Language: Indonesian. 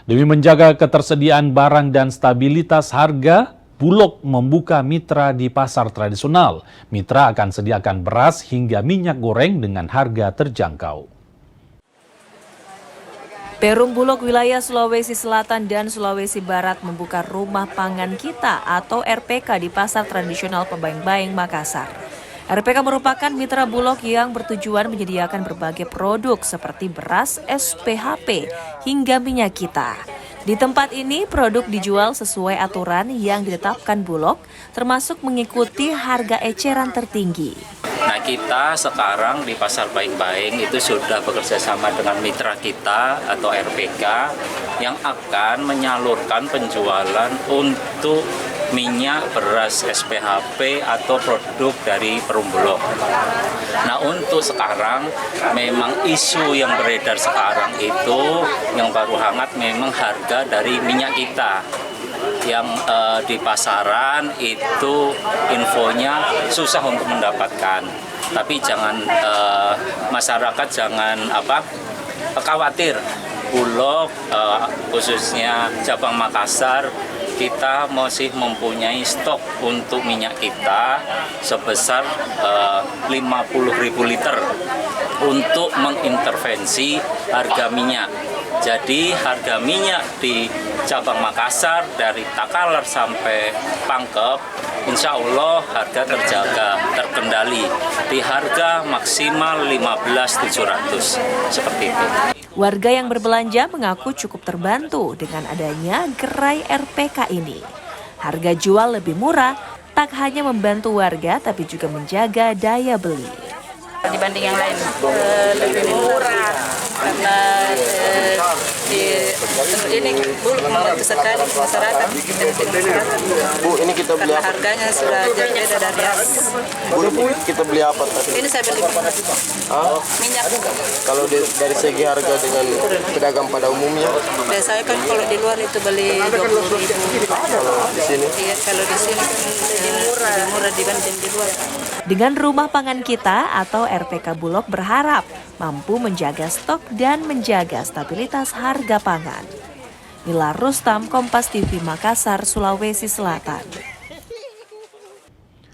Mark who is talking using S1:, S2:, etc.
S1: Demi menjaga ketersediaan barang dan stabilitas harga, Bulog membuka mitra di pasar tradisional. Mitra akan sediakan beras hingga minyak goreng dengan harga terjangkau.
S2: Perum Bulog wilayah Sulawesi Selatan dan Sulawesi Barat membuka Rumah Pangan Kita atau RPK di Pasar Tradisional Pebaing-Baing, Makassar. RPK merupakan mitra Bulog yang bertujuan menyediakan berbagai produk seperti beras, SPHP, hingga minyak kita. Di tempat ini, produk dijual sesuai aturan yang ditetapkan Bulog, termasuk mengikuti harga eceran tertinggi.
S3: Nah, kita sekarang di Pasar Baing-Baing itu sudah bekerja sama dengan mitra kita atau RPK yang akan menyalurkan penjualan untuk minyak, beras, SPHP atau produk dari Perum Bulog. Nah, untuk sekarang memang isu yang beredar sekarang itu yang baru hangat memang harga dari minyak kita. Yang di pasaran itu infonya susah untuk mendapatkan. Tapi jangan masyarakat jangan khawatir. Bulog khususnya cabang Makassar kita masih mempunyai stok untuk minyak kita sebesar 50.000 liter untuk mengintervensi harga minyak. Jadi harga minyak di cabang Makassar dari Takalar sampai Pangkep, insya Allah harga terjaga, terkendali di harga maksimal 15.700 seperti itu.
S2: Warga yang berbelanja mengaku cukup terbantu dengan adanya gerai RPK ini. Harga jual lebih murah, tak hanya membantu warga tapi juga menjaga daya beli.
S4: Dibanding yang lain lebih murah karena ini Bulog membantu sekali masyarakat.
S5: Bu, ini kita beli apa?
S4: Harganya sudah berbeda dari atas.
S5: Bu, kita beli apa tadi?
S4: Ini saya beli minyak.
S5: Kalau dari segi harga dengan pedagang pada umumnya?
S4: Biasanya kan kalau di luar itu beli 20.000.
S5: Kalau di sini?
S4: Iya, kalau di sini lebih murah dibanding di luar.
S2: Dengan Rumah Pangan Kita atau RPK Bulog berharap mampu menjaga stok dan menjaga stabilitas harga pangan. Nila Rustam, Kompas TV, Makassar, Sulawesi Selatan.